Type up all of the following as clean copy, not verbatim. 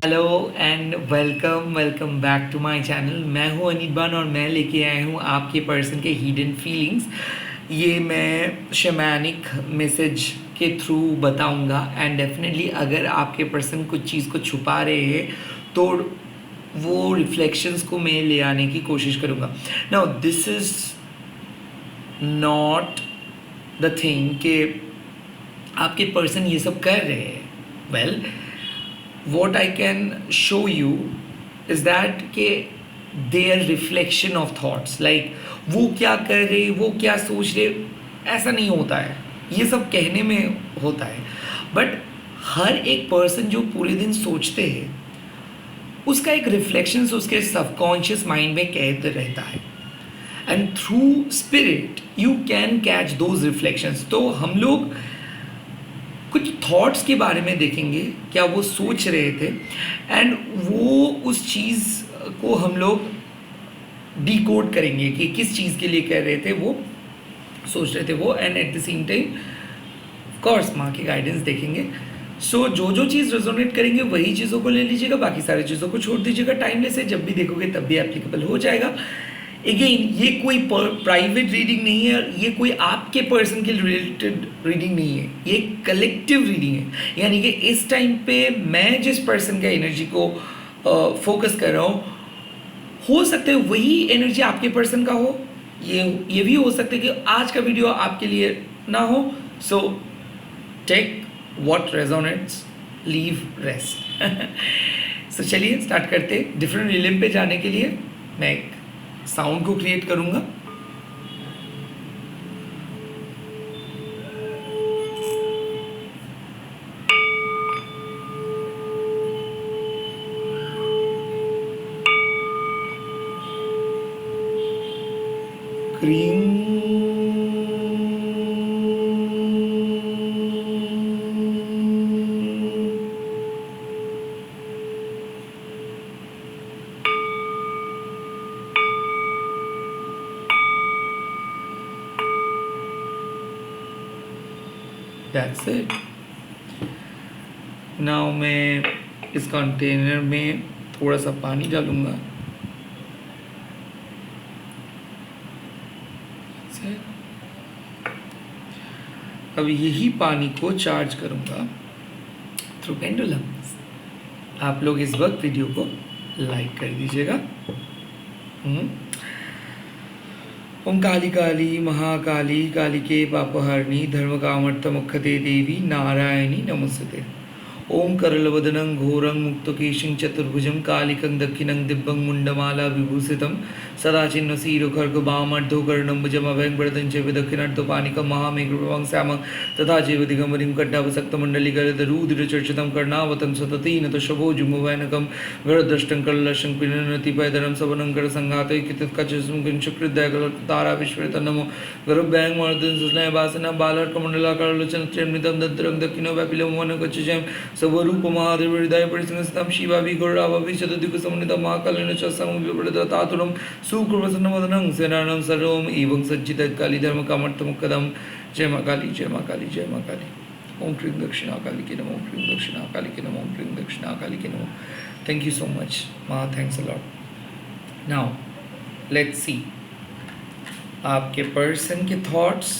Hello and welcome welcome back to my channel. मैं हूं अनिबान और मैं लेके आया हूं आपके पर्सन के हिडन फीलिंग्स। ये मैं शैमानिक मैसेज के थ्रू बताऊंगा एंड डेफिनेटली अगर आपके पर्सन कुछ चीज़ को छुपा रहे हैं तो वो रिफ्लेक्शंस को मैं ले आने की कोशिश करूंगा। Now this is not the thing कि आपके पर्सन ये सब कर रहे हैं। Well, what I can show you is that कि their reflection of thoughts, like वो क्या कर रहे, वो क्या सोच रहे, ऐसा नहीं होता है। ये सब कहने में होता है, बट हर एक पर्सन जो पूरे दिन सोचते हैं उसका एक रिफ्लेक्शन उसके सबकॉन्शियस माइंड में कैद रहता है and through spirit you can catch those reflections. तो हम लोग कुछ थॉट्स के बारे में देखेंगे, क्या वो सोच रहे थे एंड वो उस चीज़ को हम लोग डिकोड करेंगे कि किस चीज़ के लिए कह रहे थे, वो सोच रहे थे वो, and eight the same time of course माँ की गाइडेंस देखेंगे। सो जो जो चीज़ रेजोनेट करेंगे वही चीज़ों को ले लीजिएगा, बाकी सारी चीज़ों को छोड़ दीजिएगा। टाइमलेस है, जब भी देखोगे तब भी एप्लीकेबल हो जाएगा। अगेन, ये कोई प्राइवेट रीडिंग नहीं है, ये कोई आपके पर्सन के रिलेटेड रीडिंग नहीं है, ये कलेक्टिव रीडिंग है। यानी कि इस टाइम पे मैं जिस पर्सन का एनर्जी को फोकस कर रहा हूँ, हो सकता है वही एनर्जी आपके पर्सन का हो। ये भी हो सकता है कि आज का वीडियो आपके लिए ना हो। So take what resonates, leave rest. So चलिए स्टार्ट करते। डिफरेंट रिलिम पे जाने के लिए मैं एक साउंड को क्रिएट करूंगा। Cream that's it. नाउ मैं इस कंटेनर में थोड़ा सा पानी डालूंगा। अब यही पानी को चार्ज करूंगा थ्रू पेंडुलम। आप लोग इस वक्त वीडियो को लाइक कर दीजिएगा। ओम काली काली महाकाली कालिके पापहरणी धर्म कामर्थ मुखते देवी नारायणी नमस्ते। ओम करलवदनं घोरं मुक्तकेशिं चतुर्भुजं कालिकं दक्षिणं दिव्यं मुंडमाला विभूषितं सदा चिन्नशीरुखर्गवामर्धो कर्णम्बुजमभयं वरदं च दक्षिणार्थपानिकं महामेघप्रभं श्यामं तथा चैव दिगम्बरीं कड्डावसक्तमण्डलीगरुदरुचर्चितं कर्णावतं सततेन तशभोजुमुभयनकं गरुदष्टं कलशं पिनतिपैदरं सवनं करसंघातैकितकचस्मुखं शुक्रदयकलतारा विश्वरितं नमो गरुभ्यां मर्दं सुस्नय वासना बालर्कमण्डलाकरलोचनं त्र्यम्नितं दद्रं दक्षिणो व्यापिलं स्वरूप महादेव हृदय परिसंस्थितं शिवाभिघोरावभि चतुर्दिक्समन्वितं महाकालेन च समविप्रदतातुरं सुकृपसन्नवदनं सेनानं सर्वम् एवं सज्जितकाली धर्मकामर्थमुक्कदं। जय माँ काली, जय माँ काली, जय माँ काली। ओम क्रीं दक्षिणा काली के नमः, ओम क्रीं दक्षिणा काली के नमः, ओम क्रीं दक्षिणा काली के नमः। थैंक यू सो मच माँ, thanks a lot. Now let's see आपके पर्सन के थॉट्स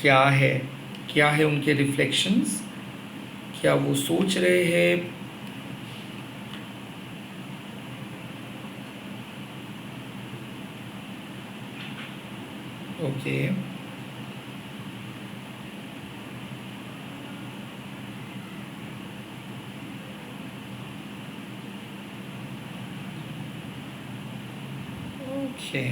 क्या है उनके रिफ्लेक्शंस, क्या वो सोच रहे हैं। ओके, ओके,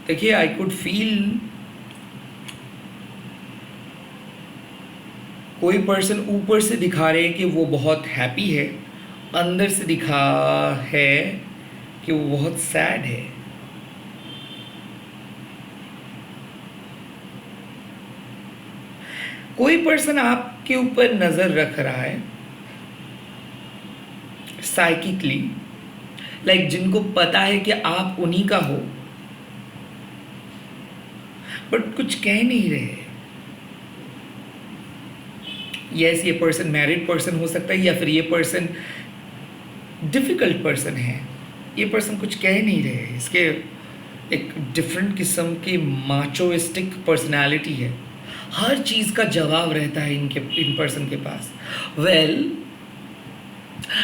देखिए आई कुड फील कोई पर्सन ऊपर से दिखा रहे हैं कि वो बहुत हैप्पी है, अंदर से दिखा है कि वो बहुत सैड है। कोई पर्सन आपके ऊपर नज़र रख रहा है साइकिकली लाइक जिनको पता है कि आप उन्हीं का हो बट कुछ कह नहीं रहे। यस, ये पर्सन मैरिड पर्सन हो सकता है या फिर ये पर्सन डिफ़िकल्ट पर्सन है। ये पर्सन कुछ कह नहीं रहे, इसके एक डिफरेंट किस्म की माचोइस्टिक पर्सनालिटी है। हर चीज़ का जवाब रहता है इन पर्सन के पास। वेल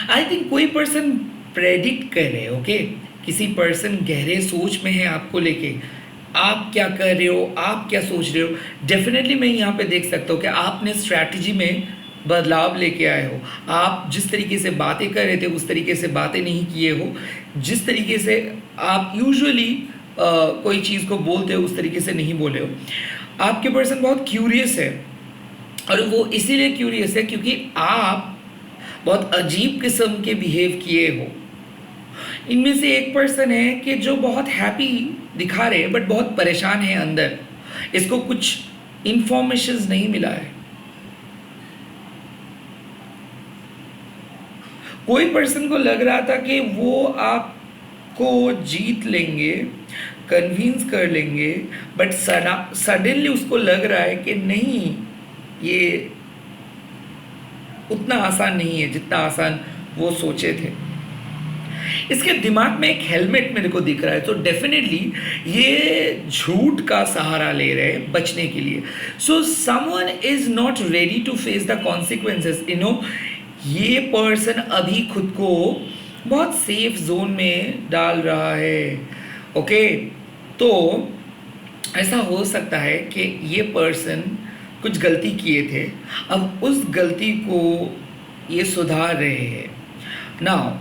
आई थिंक कोई पर्सन प्रेडिक्ट कर रहे, ओके, किसी पर्सन गहरे सोच में है आपको लेके, आप क्या कर रहे हो, आप क्या सोच रहे हो। डेफिनेटली मैं यहाँ पे देख सकता हूँ कि आपने स्ट्रैटेजी में बदलाव लेके आए हो। आप जिस तरीके से बातें कर रहे थे उस तरीके से बातें नहीं किए हो। जिस तरीके से आप यूजुअली कोई चीज़ को बोलते हो उस तरीके से नहीं बोले हो। आपके पर्सन बहुत क्यूरियस है और वो इसीलिए क्यूरियस है क्योंकि आप बहुत अजीब किस्म के बिहेव किए हो। इनमें से एक पर्सन है कि जो बहुत हैप्पी दिखा रहे हैं बट बहुत परेशान है अंदर, इसको कुछ इंफॉर्मेशन नहीं मिला है। कोई पर्सन को लग रहा था कि वो आपको जीत लेंगे, कन्विंस कर लेंगे, बट सडनली उसको लग रहा है कि नहीं, ये उतना आसान नहीं है जितना आसान वो सोचे थे। इसके दिमाग में एक हेलमेट मेरे को दिख रहा है, तो डेफिनेटली ये झूठ का सहारा ले रहे हैं बचने के लिए। So someone is not ready to face the consequences, you know. ये पर्सन अभी खुद को बहुत सेफ जोन में डाल रहा है, ओके। तो ऐसा हो सकता है कि ये पर्सन कुछ गलती किए थे, अब उस गलती को ये सुधार रहे हैं। नाउ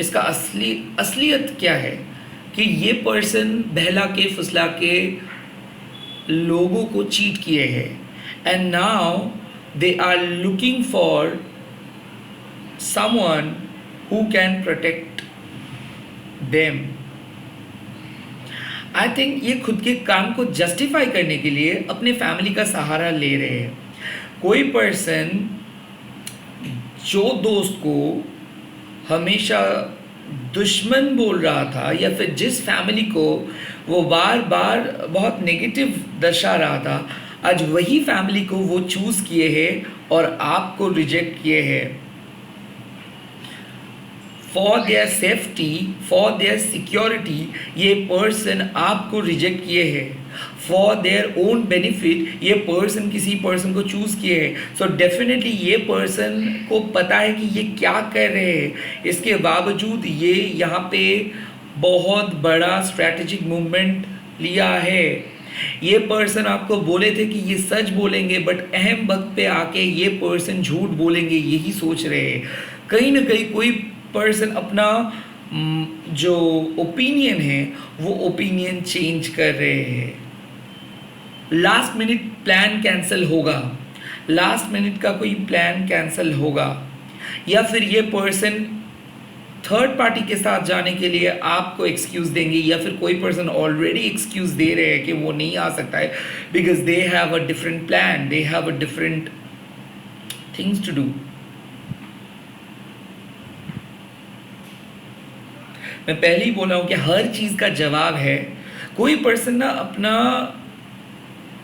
इसका असलियत क्या है कि ये पर्सन बहला के फुसला के लोगों को चीट किए हैं and now they are looking for someone who can protect them. I think ये खुद के काम को जस्टिफाई करने के लिए अपने फैमिली का सहारा ले रहे हैं। कोई पर्सन जो दोस्त को हमेशा दुश्मन बोल रहा था या फिर जिस फैमिली को वो बार बार बहुत नेगेटिव दर्शा रहा था, आज वही फैमिली को वो चूज़ किए हैं और आपको रिजेक्ट किए हैं। For their safety, for their security ये पर्सन आपको रिजेक्ट किए हैं। फॉर देयर ओन बेनिफिट ये पर्सन किसी पर्सन को चूज़ किए हैं। सो डेफिनेटली ये पर्सन को पता है कि ये क्या कर रहे हैं, इसके बावजूद ये यहाँ पे बहुत बड़ा स्ट्रैटेजिक मूवमेंट लिया है। ये पर्सन आपको बोले थे कि ये सच बोलेंगे बट अहम वक्त पे आके ये पर्सन झूठ बोलेंगे, यही सोच रहे हैं। कहीं ना कहीं कोई पर्सन अपना जो ओपिनियन है वो ओपिनियन चेंज कर रहे हैं। लास्ट मिनट प्लान कैंसिल होगा, लास्ट मिनट का कोई प्लान कैंसिल होगा, या फिर ये पर्सन थर्ड पार्टी के साथ जाने के लिए आपको एक्सक्यूज़ देंगे, या फिर कोई पर्सन ऑलरेडी एक्सक्यूज़ दे रहे हैं कि वो नहीं आ सकता है because they have a different plan, they have a different things to do. मैं पहले ही बोला हूँ कि हर चीज़ का जवाब है। कोई पर्सन ना अपना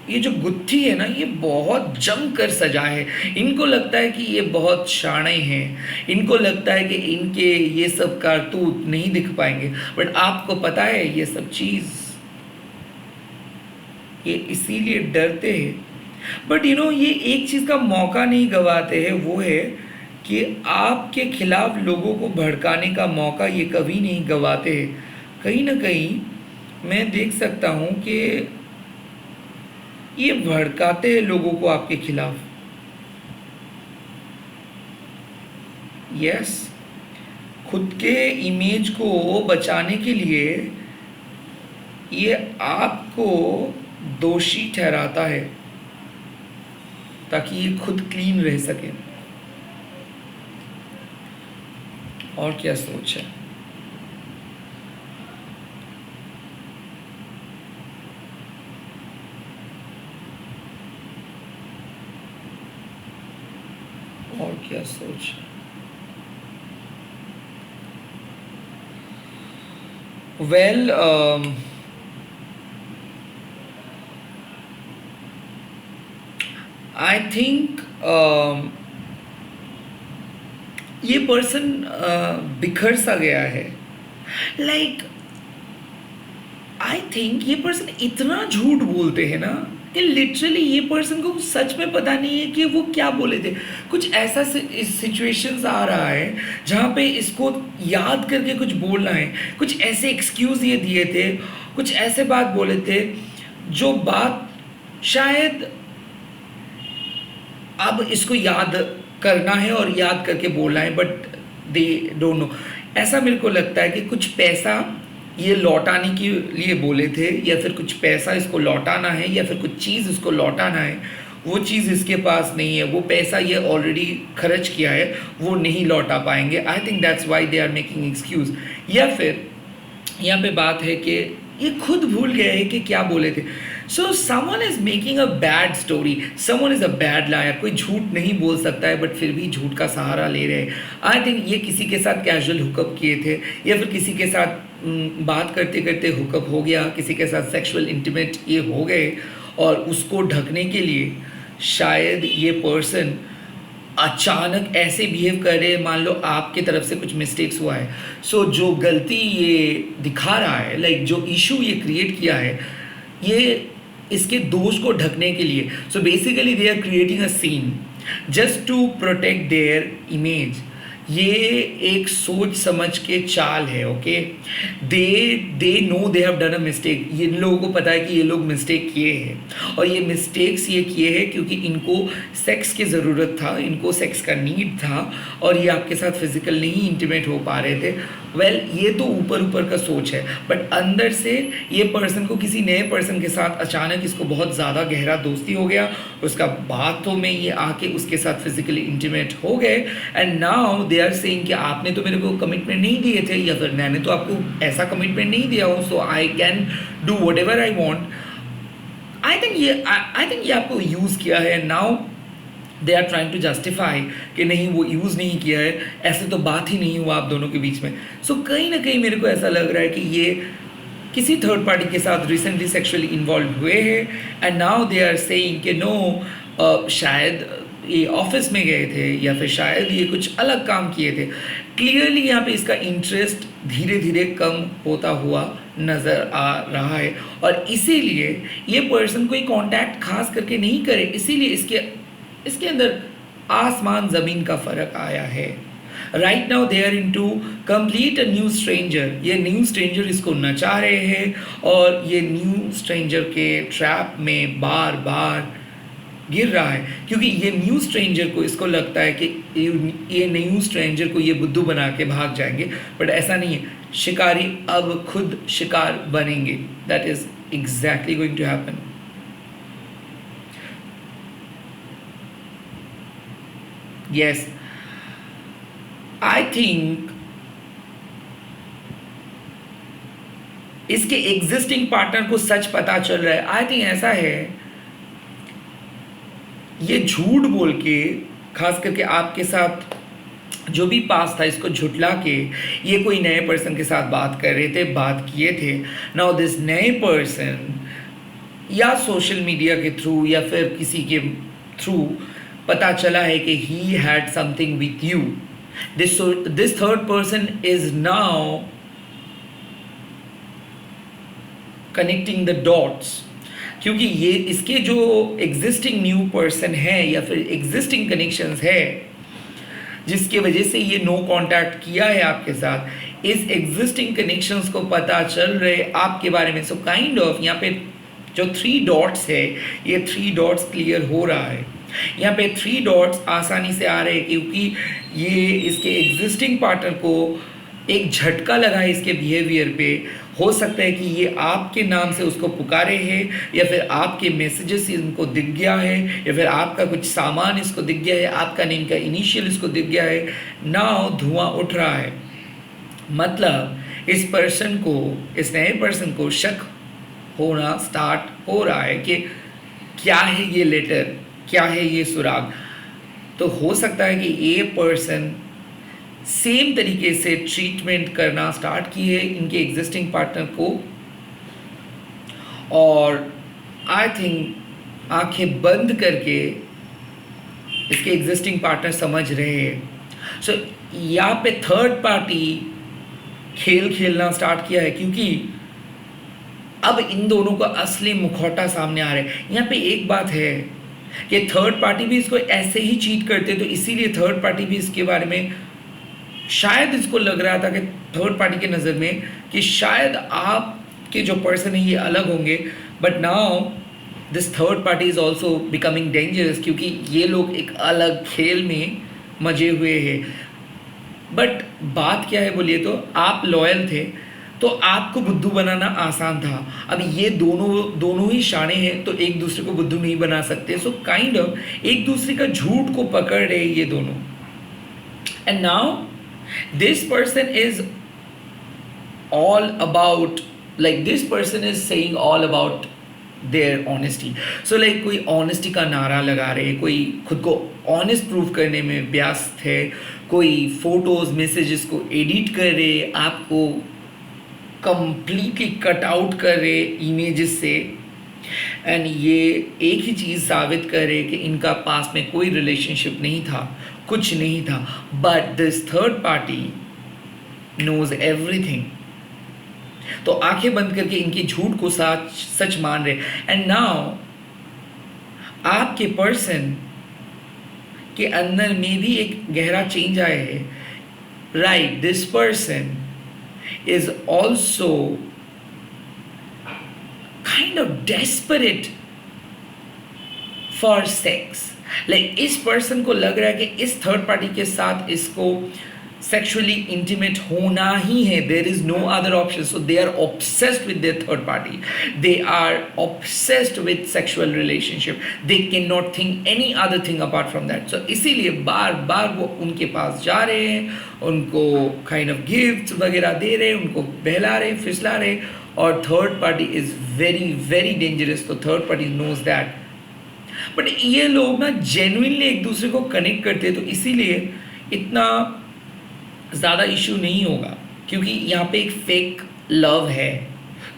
ये जो गुत्थी है ना ये बहुत जम कर सजा है। इनको लगता है कि ये बहुत शाणे हैं, इनको लगता है कि इनके ये सब कारतूत नहीं दिख पाएंगे, बट आपको पता है ये सब चीज़ ये इसीलिए डरते हैं। बट यू नो ये एक चीज़ का मौका नहीं गंवाते हैं, वो है कि आपके खिलाफ लोगों को भड़काने का मौका ये कभी नहीं गंवाते हैं। कहीं ना कहीं मैं देख सकता हूँ कि ये भड़काते हैं लोगों को आपके खिलाफ। यस, खुद के इमेज को बचाने के लिए ये आपको दोषी ठहराता है ताकि ये खुद क्लीन रह सके। और क्या सोच है? और क्या सोच है? वेल आई थिंक ये पर्सन बिखर सा गया है. लाइक आई थिंक ये पर्सन इतना झूठ बोलते हैं ना कि लिटरली ये पर्सन को सच में पता नहीं है कि वो क्या बोले थे. कुछ ऐसा सिचुएशंस आ रहा है जहाँ पे इसको याद करके कुछ बोलना है. कुछ ऐसे एक्सक्यूज़ ये दिए थे, कुछ ऐसे बात बोले थे जो बात शायद अब इसको याद करना है और याद करके बोलना है, बट दे डोंट नो. ऐसा मेरे को लगता है कि कुछ पैसा ये लौटाने के लिए बोले थे, या फिर कुछ पैसा इसको लौटाना है, या फिर कुछ चीज़ इसको लौटाना है. वो चीज़ इसके पास नहीं है, वो पैसा ये ऑलरेडी खर्च किया है, वो नहीं लौटा पाएंगे. I think that's why they are making excuse. या फिर यहाँ पे बात है कि ये खुद भूल गए हैं कि क्या बोले थे. So someone is making a bad story, someone is a bad liar. कोई झूठ नहीं बोल सकता है बट फिर भी झूठ का सहारा ले रहे हैं. आई थिंक ये किसी के साथ कैजुअल हुकअप किए थे, या फिर किसी के साथ बात करते करते हुकअप हो गया, किसी के साथ सेक्सुअल इंटीमेट ये हो गए, और उसको ढकने के लिए शायद ये पर्सन अचानक ऐसे बिहेव कर रहे हैं. मान लो आपके तरफ से कुछ मिस्टेक्स हुआ है, सो जो गलती ये दिखा रहा है, लाइक जो इशू ये क्रिएट किया है, ये इसके दोष को ढकने के लिए. So basically they are creating a scene just to protect their image. ये एक सोच समझ के चाल है. Okay, they know they have done a mistake. इन लोगों को पता है कि ये लोग मिस्टेक किए हैं, और ये मिस्टेक्स ये किए हैं क्योंकि इनको सेक्स की ज़रूरत था, इनको सेक्स का नीड था, और ये आपके साथ फिजिकल नहीं इंटीमेट हो पा रहे थे. वेल ये तो ऊपर ऊपर का सोच है, बट अंदर से ये पर्सन को किसी नए पर्सन के साथ अचानक इसको बहुत ज़्यादा गहरा दोस्ती हो गया. उसका बातों में ये आके उसके साथ फिजिकली इंटीमेट हो गए, and now they are saying कि आपने तो मेरे को कमिटमेंट नहीं दिए थे, या फिर मैंने तो आपको ऐसा कमिटमेंट नहीं दिया हूँ, so I can do whatever I want. I think ये आपको यूज़ किया है. Now they are trying to justify कि नहीं वो यूज़ नहीं किया है, ऐसे तो बात ही नहीं हुआ आप दोनों के बीच में. सो कहीं ना कहीं मेरे को ऐसा लग रहा है कि ये किसी थर्ड पार्टी के साथ रिसेंटली सेक्सुअली इन्वॉल्व हुए हैं, and now they are saying कि नो शायद ये ऑफिस में गए थे, या फिर शायद ये कुछ अलग काम किए थे. क्लियरली यहाँ पे इसका इंटरेस्ट धीरे धीरे कम होता हुआ नज़र आ रहा है, और इसीलिए ये पर्सन कोई कांटेक्ट खास करके नहीं करे. इसीलिए इसके अंदर आसमान ज़मीन का फ़र्क आया है. Right now they are in to complete a new stranger. ये न्यू स्ट्रेंजर इसको नचा रहे हैं, और ये न्यू स्ट्रेंजर के ट्रैप में बार बार गिर रहा है, क्योंकि ये न्यू स्ट्रेंजर को इसको लगता है कि ये न्यू स्ट्रेंजर को ये बुद्धू बना के भाग जाएंगे, बट ऐसा नहीं है. शिकारी अब खुद शिकार बनेंगे. That is exactly going to happen. Yes, I think इसके एग्जिस्टिंग पार्टनर को सच पता चल रहा है. आई थिंक ऐसा है, ये झूठ बोल के, खास करके आपके साथ जो भी पास था इसको झुटला के ये कोई नए पर्सन के साथ बात कर रहे थे, बात किए थे. नाउ दिस नए पर्सन या सोशल मीडिया के थ्रू या फिर किसी के थ्रू पता चला है कि he had something with you. This third person is now connecting the dots, क्योंकि ये इसके जो एग्जिस्टिंग न्यू पर्सन है या फिर एग्जिस्टिंग कनेक्शंस है जिसके वजह से ये नो कांटेक्ट किया है आपके साथ, इस एग्जिस्टिंग कनेक्शंस को पता चल रहे आपके बारे में. सो काइंड ऑफ यहाँ पे जो 3 डॉट्स है, ये 3 डॉट्स क्लियर हो रहा है. यहाँ पे 3 डॉट्स आसानी से आ रहे हैं क्योंकि ये इसके एग्जिस्टिंग पार्टनर को एक झटका लगा है इसके बिहेवियर पे. हो सकता है कि ये आपके नाम से उसको पुकारे हैं, या फिर आपके मैसेजेस इनको दिख गया है, या फिर आपका कुछ सामान इसको दिख गया है, आपका नेम का इनिशियल इसको दिख गया है. नाउ धुआं उठ रहा है. मतलब इस पर्सन को, इस नए पर्सन को शक होना स्टार्ट हो रहा है कि क्या है ये लेटर, क्या है ये सुराग. तो हो सकता है कि ये पर्सन सेम तरीके से ट्रीटमेंट करना स्टार्ट किए इनके एग्जिस्टिंग पार्टनर को, और आई थिंक आंखें बंद करके इसके एग्जिस्टिंग पार्टनर समझ रहे हैं। सो यहाँ पे थर्ड पार्टी खेल खेलना स्टार्ट किया है, क्योंकि अब इन दोनों का असली मुखौटा सामने आ रहा है। यहाँ पे एक बात है कि थर्ड पार्टी भी इसको ऐसे ही चीट करते, तो इसीलिए थर्ड पार्टी भी इसके बारे में शायद इसको लग रहा था कि थर्ड पार्टी के नज़र में कि शायद आपके जो पर्सन है ये अलग होंगे, but now this third party is also becoming dangerous, क्योंकि ये लोग एक अलग खेल में मजे हुए हैं। बट बात क्या है बोलिए तो, आप लॉयल थे तो आपको बुद्धू बनाना आसान था। अब ये दोनों ही शाणे हैं तो एक दूसरे को बुद्धू नहीं बना सकते, सो काइंड ऑफ एक दूसरे का झूठ को पकड़ रहे ये दोनों। And now this person is all about, like this person is saying all about their honesty. So like कोई honesty का नारा लगा रहे, कोई खुद को honest proof करने में व्यस्त है, कोई फोटोज मैसेजेस को एडिट कर रहे, आपको completely कट आउट कर रहे इमेजेस से, एंड ये एक ही चीज़ साबित कर रहे कि इनका पास में कोई रिलेशनशिप नहीं था, कुछ नहीं था, but this third party knows everything. तो आंखें बंद करके इनके झूठ को सच मान रहे। एंड नाउ आपके पर्सन के अंदर में भी एक गहरा चेंज आया है, right? This person is also kind of desperate for sex. Like इस पर्सन को लग रहा है कि इस थर्ड पार्टी के साथ इसको सेक्सुअली इंटीमेट होना ही है, there is no other option. So they are obsessed with their third party, they are obsessed with sexual relationship, they can not think any other thing apart from that. So इसीलिए बार बार वो उनके पास जा रहे हैं, उनको काइंड ऑफ गिफ्ट वगैरह दे रहे हैं, उनको बहला रहे, फिसला रहे, और third party is very very dangerous. तो third party knows that, but ये लोग ना जेन्युइनली एक दूसरे को कनेक्ट करते हैं, तो इसीलिए इतना ज़्यादा इश्यू नहीं होगा, क्योंकि यहाँ पे एक फेक लव है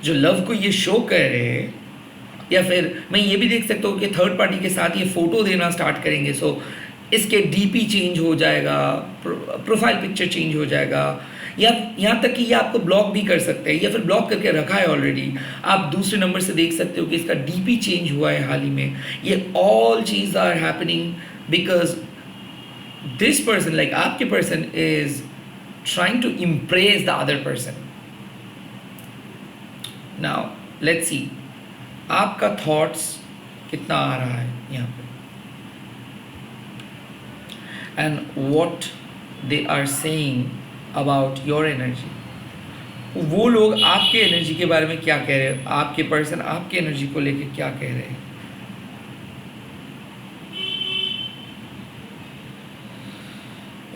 जो लव को ये शो कर रहे हैं। या फिर मैं ये भी देख सकता हूँ कि थर्ड पार्टी के साथ ये फ़ोटो देना स्टार्ट करेंगे, सो इसके डीपी चेंज हो जाएगा, प्रोफाइल पिक्चर चेंज हो जाएगा, या यहाँ तक कि ये आपको ब्लॉक भी कर सकते हैं, या फिर ब्लॉक करके रखा है ऑलरेडी, आप दूसरे नंबर से देख सकते हो कि इसका डीपी चेंज हुआ है हाल ही में। ये ऑल चीज़ are happening because this person, like आपके person, is trying to impress the other person. Now let's see आपका thoughts कितना आ रहा है यहाँ पे, and what they are saying about your energy. वो लोग आपके एनर्जी के बारे में क्या कह रहे हैं, आपके पर्सन आपके एनर्जी को लेके क्या कह रहे हैं।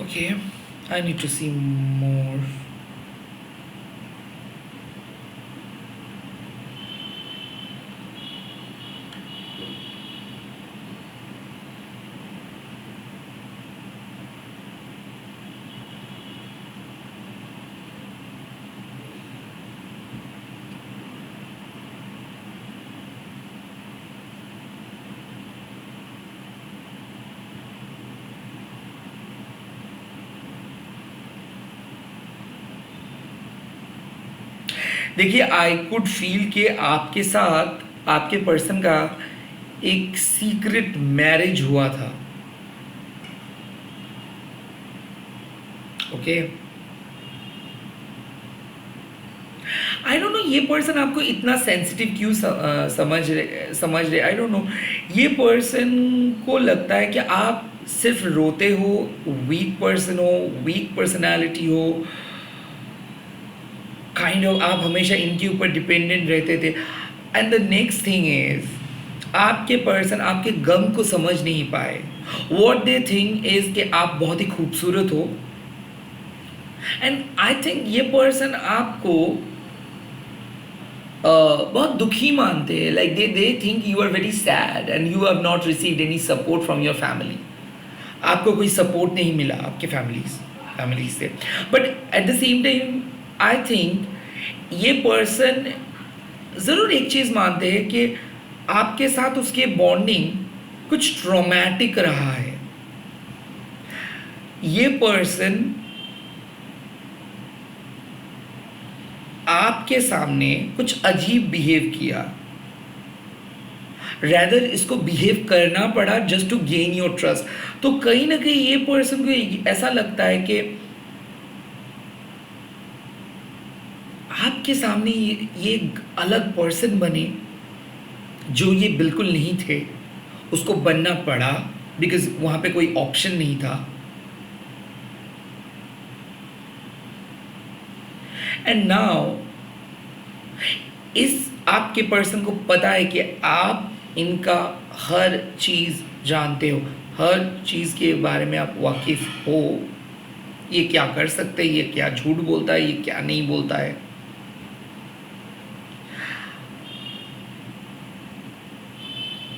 Okay, I need to see more. देखिए, आई कुड फील कि आपके साथ आपके पर्सन का एक सीक्रेट मैरिज हुआ था। ओके, आई डोंट नो ये पर्सन आपको इतना सेंसिटिव क्यों समझ रहे आई डोंट नो। ये पर्सन को लगता है कि आप सिर्फ रोते हो, वीक पर्सन हो, वीक पर्सनालिटी हो, काइंड ऑफ आप हमेशा इनके ऊपर डिपेंडेंट रहते थे। And the next thing is आपके पर्सन आपके गम को समझ नहीं पाए। व्हाट दे थिंक इज कि आप बहुत ही खूबसूरत हो, एंड आई थिंक ये पर्सन आपको बहुत दुखी मानते हैं। Like they think you are very sad and you have not received any support from your family. आपको कोई सपोर्ट नहीं मिला आपके फैमिली फैमिली से, but at the same time I think ये पर्सन ज़रूर एक चीज़ मानते हैं कि आपके साथ उसके बॉन्डिंग कुछ ट्रॉमेटिक रहा है। ये पर्सन आपके सामने कुछ अजीब बिहेव किया, रैदर इसको बिहेव करना पड़ा just to gain your trust. तो कहीं ना कहीं ये पर्सन को ऐसा लगता है कि आपके सामने ये एक अलग पर्सन बने जो ये बिल्कुल नहीं थे, उसको बनना पड़ा बिकॉज वहाँ पे कोई ऑप्शन नहीं था। एंड नाउ इस आपके पर्सन को पता है कि आप इनका हर चीज़ जानते हो, हर चीज़ के बारे में आप वाकिफ़ हो, ये क्या कर सकते हैं, ये क्या झूठ बोलता है, ये क्या नहीं बोलता है।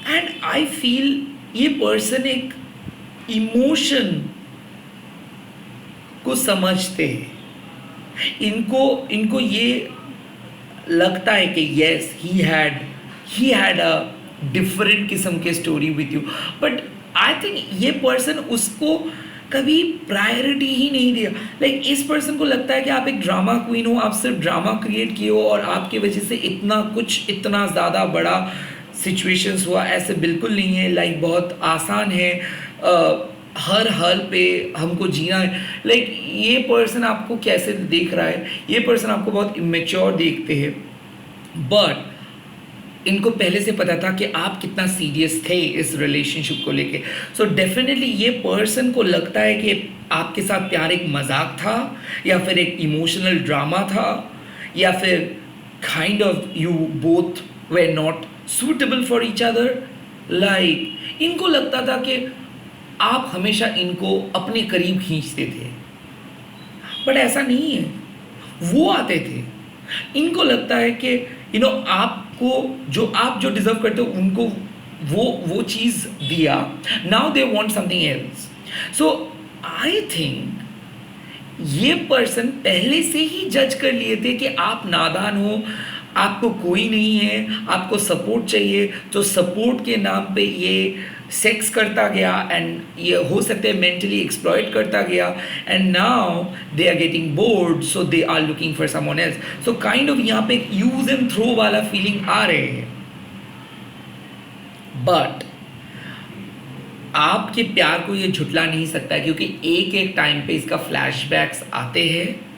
एंड आई फील ये पर्सन एक इमोशन को समझते हैं, इनको इनको ये लगता है कि yes he had a different किस्म के story with you, but I think ये पर्सन उसको कभी प्रायोरिटी ही नहीं दिया। लाइक इस पर्सन को लगता है कि आप एक ड्रामा क्वीन हो, आप सिर्फ ड्रामा क्रिएट किए हो और आपकी वजह से इतना कुछ इतना ज़्यादा बड़ा सिचुएशंस हुआ। ऐसे बिल्कुल नहीं है, लाइक बहुत आसान है, हर हाल पे हमको जीना है। लाइक ये पर्सन आपको कैसे देख रहा है, ये पर्सन आपको बहुत इमेच्योर देखते हैं, बट इनको पहले से पता था कि आप कितना सीरियस थे इस रिलेशनशिप को लेके। सो डेफिनेटली ये पर्सन को लगता है कि आपके साथ प्यार एक मजाक था, या फिर एक इमोशनल ड्रामा था, या फिर kind of you both way not suitable for each other. Like इनको लगता था कि आप हमेशा इनको अपने करीब खींचते थे, बट ऐसा नहीं है। वो आते थे, इनको लगता है कि आपको आप जो डिजर्व करते हो उनको वो चीज़ दिया, now they want something else. So I think ये पर्सन पहले से ही जज कर लिए थे कि आप नादान हो, आपको कोई नहीं है, आपको सपोर्ट चाहिए, तो सपोर्ट के नाम पे ये सेक्स करता गया एंड ये हो सकता है मेंटली एक्सप्लॉइट करता गया, and now they are getting bored so they are looking for someone else. So kind of यहाँ पे एक यूज एंड थ्रो वाला फीलिंग आ रहे हैं। बट आपके प्यार को ये झुटला नहीं सकता, क्योंकि एक एक टाइम पे इसका फ्लैशबैक्स आते हैं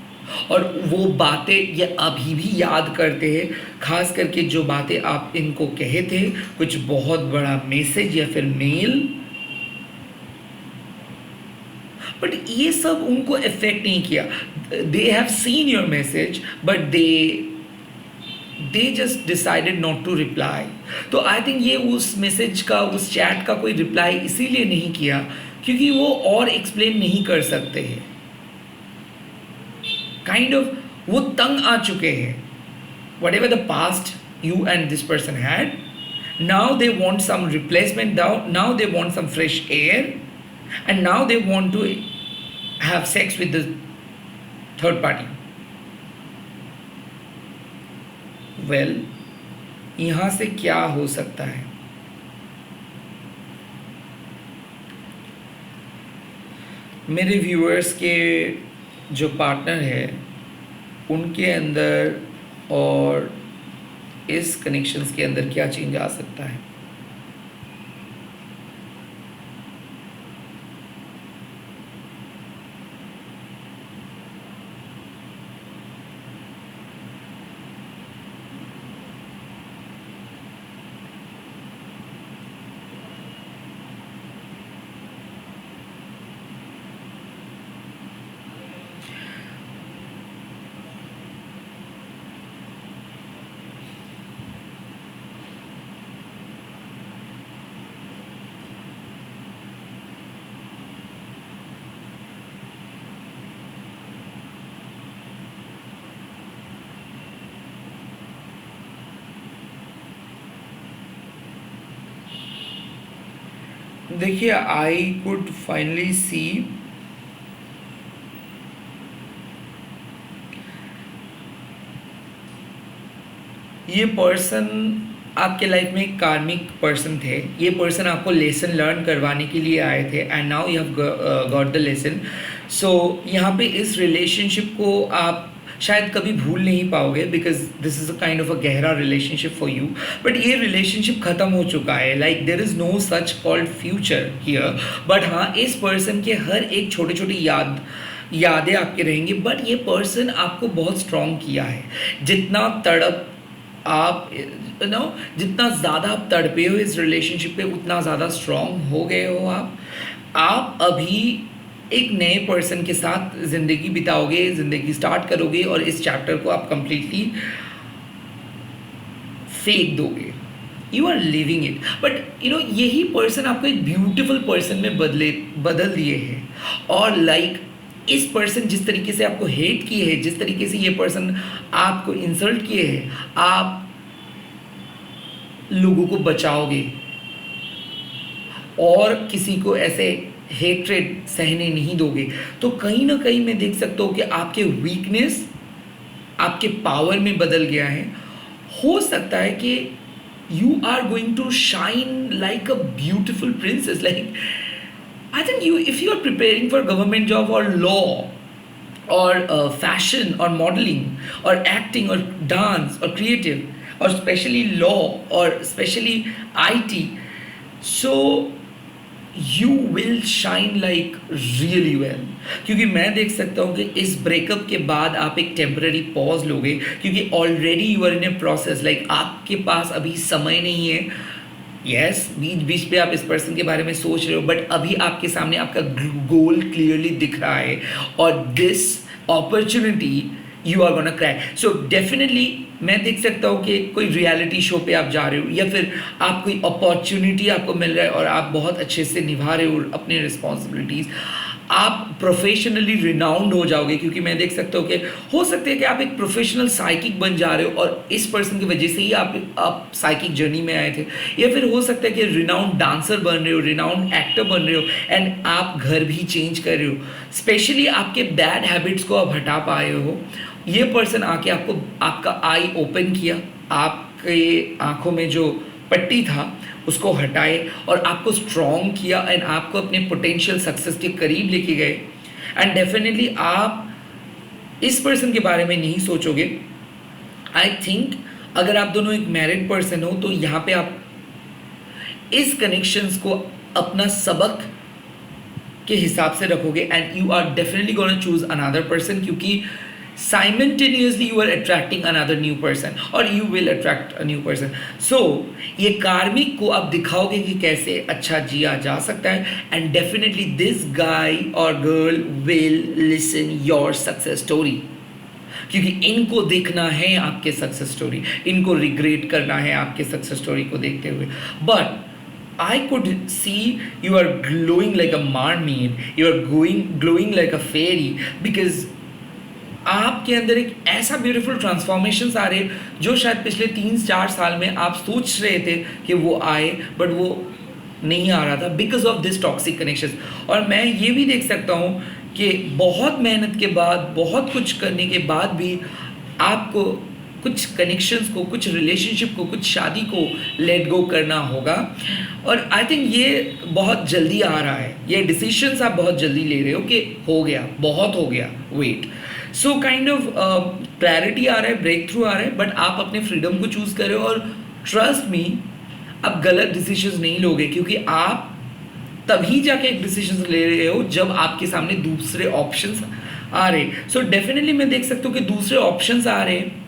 और वो बातें ये अभी भी याद करते हैं, खास करके जो बातें आप इनको कहे थे, कुछ बहुत बड़ा मैसेज या फिर मेल, बट ये सब उनको इफेक्ट नहीं किया। They have seen your message but they just decided not to reply. तो आई थिंक ये उस मैसेज का, उस चैट का कोई रिप्लाई इसीलिए नहीं किया क्योंकि वो और एक्सप्लेन नहीं कर सकते हैं। काइंड ऑफ वो तंग आ चुके हैं, whatever the past you and this person had, now they want some replacement, now they want some fresh air, and now they want to have sex with the third party. Well, यहाँ से क्या हो सकता है? मेरे viewers के जो partner है उनके अंदर और इस कनेक्शंस के अंदर क्या चेंज आ सकता है? देखिए, आई कुड फाइनली सी ये पर्सन आपके लाइफ में एक कार्मिक पर्सन थे. ये पर्सन आपको लेसन लर्न करवाने के लिए आए थे and now you have got the lesson. So यहाँ पे इस रिलेशनशिप को आप शायद कभी भूल नहीं पाओगे because this is a kind of a गहरा रिलेशनशिप फॉर यू. बट ये रिलेशनशिप ख़त्म हो चुका है. Like there is no such called future here. But हाँ, इस पर्सन के हर एक छोटी छोटी यादें आपके रहेंगी. बट ये पर्सन आपको बहुत स्ट्रॉन्ग किया है. जितना तड़प आप नो जितना ज़्यादा आप तड़पे हो इस रिलेशनशिप पे, उतना ज़्यादा स्ट्रॉन्ग हो गए हो आप अभी एक नए पर्सन के साथ ज़िंदगी बिताओगे, ज़िंदगी स्टार्ट करोगे और इस चैप्टर को आप कंप्लीटली फेंक दोगे. You are living it. But यही पर्सन आपको एक ब्यूटिफुल पर्सन में बदल दिए हैं. और लाइक इस पर्सन जिस तरीके से आपको हेट किए है, जिस तरीके से ये पर्सन आपको इंसल्ट किए है, आप लोगों को बचाओगे और किसी को ऐसे हेट्रेड सहने नहीं दोगे. तो कहीं ना कहीं मैं देख सकता हूँ कि आपके वीकनेस आपके पावर में बदल गया है. हो सकता है कि you are going to shine like a beautiful princess. Like I think if you are preparing for government job or law or fashion or modeling or acting or dance or creative or especially law or especially IT, so you will shine like really well. क्योंकि मैं देख सकता हूँ कि इस breakup के बाद आप एक टेम्पररी पॉज लोगे क्योंकि already you are in a process. Like आपके पास अभी समय नहीं है. यस, बीच बीच पे आप इस पर्सन के बारे में सोच रहे हो बट अभी आपके सामने आपका गोल क्लियरली दिख रहा है और this opportunity you are gonna cry. So definitely मैं देख सकता हूँ कि कोई रियलिटी शो पे आप जा रहे हो या फिर आप कोई अपॉर्चुनिटी आपको मिल रहा है और आप बहुत अच्छे से निभा रहे हो अपने रिस्पॉन्सिबिलिटीज़. आप प्रोफेशनली रिनाउंड हो जाओगे क्योंकि मैं देख सकता हूँ कि हो सकता है कि आप एक प्रोफेशनल साइकिक बन जा रहे हो और इस पर्सन की वजह से ही आप साइकिक जर्नी में आए थे. या फिर हो सकता है कि रिनाउंड डांसर बन रहे हो, रिनाउंड एक्टर बन रहे हो एंड आप घर भी चेंज कर रहे हो. स्पेशली आपके बैड हैबिट्स को आप हटा पाए हो. ये पर्सन आके आपको आपका आई ओपन किया, आपके आँखों में जो पट्टी था उसको हटाए और आपको स्ट्रॉन्ग किया एंड आपको अपने पोटेंशियल सक्सेस के करीब लेके गए. एंड डेफिनेटली आप इस पर्सन के बारे में नहीं सोचोगे. आई थिंक अगर आप दोनों एक मैरिड पर्सन हो तो यहाँ पे आप इस कनेक्शंस को अपना सबक के हिसाब से रखोगे and you are definitely gonna choose another person क्योंकि simultaneously you are attracting another new person or you will attract a new person. So ये कार्मिक को आप दिखाओगे कि कैसे अच्छा जिया जा सकता है and definitely this guy or girl will listen your success story क्योंकि इनको देखना है आपके सक्सेस स्टोरी, इनको रिग्रेट करना है आपके सक्सेस स्टोरी को देखते हुए. But I could see you are glowing like a mermaid, you are glowing like a fairy because आपके अंदर एक ऐसा ब्यूटीफुल ट्रांसफॉर्मेशंस आ रहे जो शायद पिछले 3-4 साल में आप सोच रहे थे कि वो आए बट वो नहीं आ रहा था because of this toxic connections. और मैं ये भी देख सकता हूँ कि बहुत मेहनत के बाद, बहुत कुछ करने के बाद भी आपको कुछ कनेक्शंस को, कुछ रिलेशनशिप को, कुछ शादी को लेट गो करना होगा. और आई थिंक ये बहुत जल्दी आ रहा है. ये डिसीजंस आप बहुत जल्दी ले रहे हो कि हो गया, बहुत हो गया, wait. So kind of clarity आ रहा है, ब्रेक थ्रू आ रहा है बट आप अपने फ्रीडम को चूज़ कर रहे हो. और ट्रस्ट मी, आप गलत डिसीजंस नहीं लोगे क्योंकि आप तभी जाके एक डिसीजन ले रहे हो जब आपके सामने दूसरे ऑप्शंस आ रहे. सो डेफिनेटली मैं देख सकता हूँ कि दूसरे ऑप्शंस आ रहे हैं.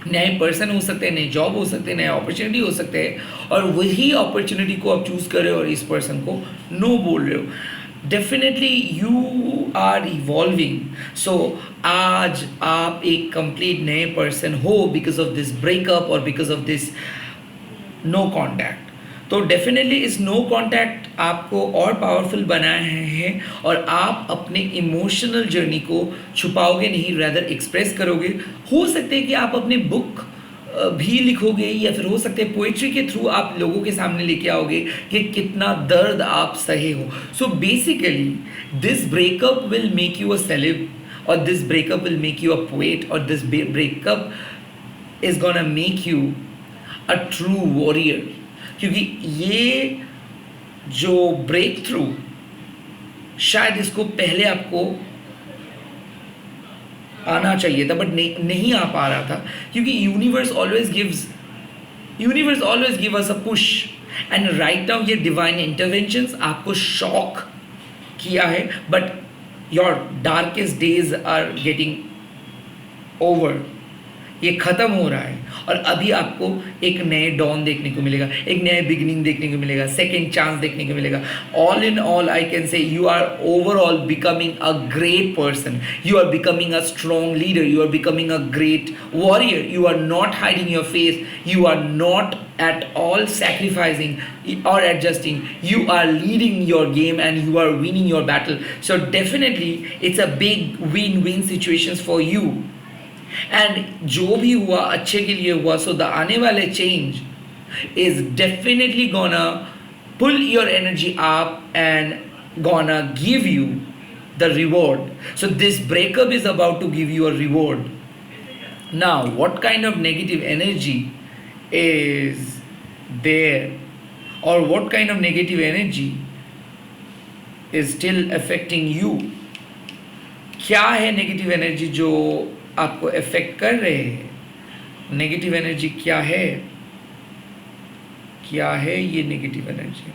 नए पर्सन हो सकते हैं, नए जॉब हो सकते हैं, नए अपॉर्चुनिटी हो सकते हैं और वही अपॉर्चुनिटी को आप चूज़ कर रहे हो और इस पर्सन को नो बोल रहे हो. Definitely you are evolving. So आज आप एक कंप्लीट नए पर्सन हो बिकॉज ऑफ दिस ब्रेकअप और because of this no contact. तो डेफिनेटली इस नो कॉन्टैक्ट आपको और पावरफुल बनाए हैं और आप अपने इमोशनल जर्नी को छुपाओगे नहीं, रैदर एक्सप्रेस करोगे. हो सकते हैं कि आप अपने बुक भी लिखोगे या फिर हो सकते हैं पोइट्री के थ्रू आप लोगों के सामने लेके आओगे कि कितना दर्द आप सहे हो. So basically this breakup will make you a celeb और this breakup will make you a poet और this breakup is gonna make you a true warrior. क्योंकि ये जो ब्रेक थ्रू शायद इसको पहले आपको आना चाहिए था बट नहीं आ पा रहा था, क्योंकि universe always give us a push and right now ये डिवाइन इंटरवेंशंस आपको शॉक किया है, but your darkest days are getting over, ये ख़त्म हो रहा है और अभी आपको एक नए डॉन देखने को मिलेगा, एक नया बिगिनिंग देखने को मिलेगा, सेकेंड चांस देखने को मिलेगा. All in all I can say you are overall becoming a great person, you are becoming a strong leader, you are becoming a great warrior, you are not hiding your face, you are not at all sacrificing or adjusting, you are leading your game and you are winning your battle. So definitely it's a big win-win situations for you. And जो भी हुआ अच्छे के लिए हुआ. So the आने वाले change is definitely gonna pull your energy up and gonna give you the reward. So this breakup is about to give you a reward. Now what kind of negative energy is there, or what kind of negative energy is still affecting you? क्या है negative energy जो आपको affect कर रहे हैं? Negative energy क्या है? क्या है ये नेगेटिव एनर्जी?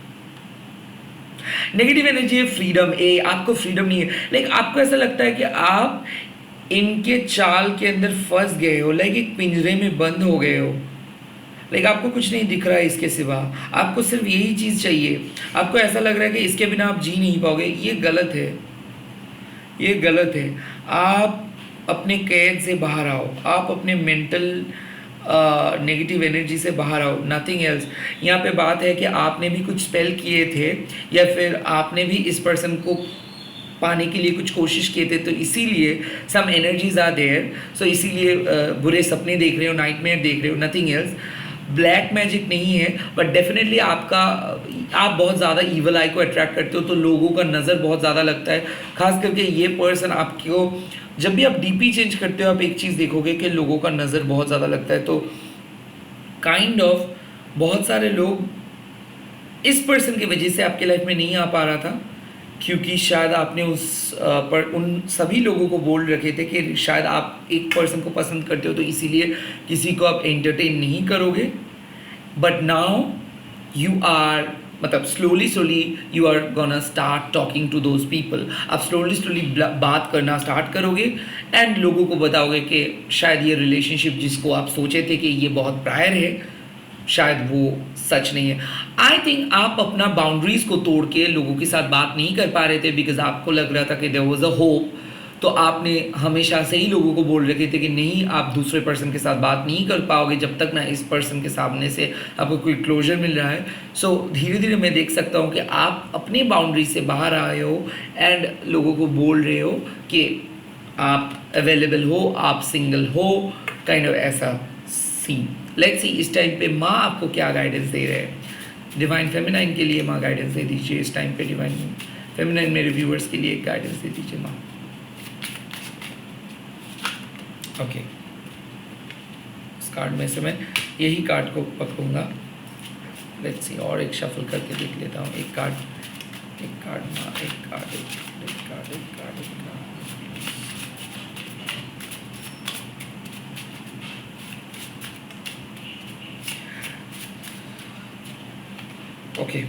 नेगेटिव एनर्जी है फ्रीडम. आपको फ्रीडम नहीं है. लाइक आपको ऐसा लगता है कि आप इनके चाल के अंदर फंस गए हो, लाइक एक पिंजरे में बंद हो गए हो. लाइक आपको कुछ नहीं दिख रहा है इसके सिवा, आपको सिर्फ यही चीज़ चाहिए. आपको ऐसा लग रहा है कि इसके बिना आप जी नहीं पाओगे. ये गलत है, ये गलत है. आप अपने कैद से बाहर आओ, आप अपने मेंटल नेगेटिव एनर्जी से बाहर आओ, नथिंग एल्स. यहाँ पे बात है कि आपने भी कुछ स्पेल किए थे या फिर आपने भी इस पर्सन को पाने के लिए कुछ कोशिश किए थे, तो इसीलिए सम एनर्जीज आर देयर. सो इसीलिए बुरे सपने देख रहे हो, नाइटमेयर देख रहे हो, नथिंग एल्स. ब्लैक मैजिक नहीं है, बट डेफिनेटली आप बहुत ज़्यादा ईवल आई को अट्रैक्ट करते हो, तो लोगों का नज़र बहुत ज़्यादा लगता है. खास करके ये पर्सन आपको, जब भी आप डीपी चेंज करते हो, आप एक चीज़ देखोगे कि लोगों का नज़र बहुत ज़्यादा लगता है. तो काइंड ऑफ बहुत सारे लोग इस पर्सन की वजह से आपके लाइफ में नहीं आ पा रहा था, क्योंकि शायद आपने उन सभी लोगों को बोल रखे थे कि शायद आप एक पर्सन को पसंद करते हो, तो इसीलिए किसी को आप एंटरटेन नहीं करोगे. बट नाउ यू आर, मतलब slowly you are gonna start talking to those people. आप स्लोली बात करना स्टार्ट करोगे एंड लोगों को बताओगे कि शायद ये रिलेशनशिप जिसको आप सोचे थे कि ये बहुत प्रायर है, शायद वो सच नहीं है. आई थिंक आप अपना बाउंड्रीज को तोड़ के लोगों के साथ बात नहीं कर पा रहे थे, बिकॉज आपको लग रहा था कि देयर वाज अ होप. तो आपने हमेशा से ही लोगों को बोल रखे थे कि नहीं, आप दूसरे पर्सन के साथ बात नहीं कर पाओगे जब तक ना इस पर्सन के सामने से आपको कोई क्लोजर मिल रहा है. सो धीरे धीरे मैं देख सकता हूँ कि आप अपनी बाउंड्री से बाहर आए हो एंड लोगों को बोल रहे हो कि आप अवेलेबल हो, आप सिंगल हो, काइंड ऑफ ऐसा सीन. लेट्स सी इस टाइम पे माँ आपको क्या गाइडेंस दे रहे हैं. डिवाइन फेमिनाइन के लिए माँ गाइडेंस दे दीजिए इस टाइम पे. डिवाइन फेमिनाइन मेरे व्यूअर्स के लिए एक गाइडेंस दे दीजिए माँ. ओके, इस कार्ड में से मैं यही कार्ड को पकड़ूंगा. लेट्स सी, और एक शफल करके देख लेता हूँ. एक कार्ड माँ, एक card. Okay.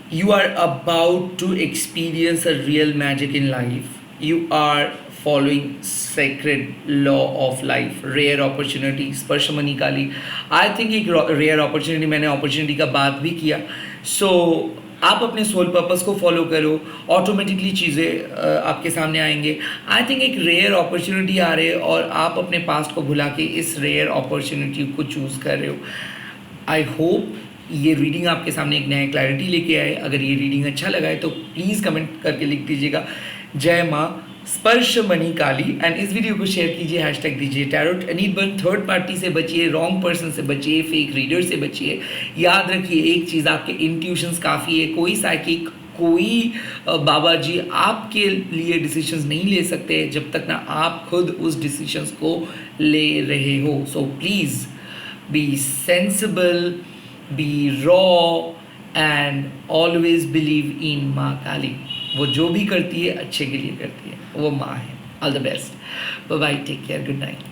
You are about to experience a real magic in life. You are following sacred law of life. Rare opportunity. स्पर्श मनी काली. I think एक rare opportunity, मैंने opportunity का बात भी किया. So आप अपने सोल पर्पस को फॉलो करो, ऑटोमेटिकली चीज़ें आपके सामने आएंगे. आई थिंक एक रेयर अपॉर्चुनिटी आ रही है और आप अपने पास्ट को भुला के इस रेयर अपॉर्चुनिटी को चूज़ कर रहे हो. आई होप ये रीडिंग आपके सामने एक नया क्लैरिटी लेके आए. अगर ये रीडिंग अच्छा लगा है तो प्लीज़ कमेंट करके लिख दीजिएगा जय माँ स्पर्श मणि काली. एंड इस वीडियो को शेयर कीजिए, हैशटैग दीजिए टैरोट एनीवन. थर्ड पार्टी से बचिए, रॉन्ग पर्सन से बचिए, फेक रीडर से बचिए. याद रखिए एक चीज़, आपके इंट्यूशंस काफ़ी है. कोई साइकिक, कोई बाबा जी आपके लिए डिसीजंस नहीं ले सकते जब तक ना आप खुद उस डिसीजंस को ले रहे हो. So please be sensible, B raw and always believe in माँ काली. वो जो भी करती है अच्छे के लिए करती है, वो माँ है. All the best. Bye bye, take care, good night.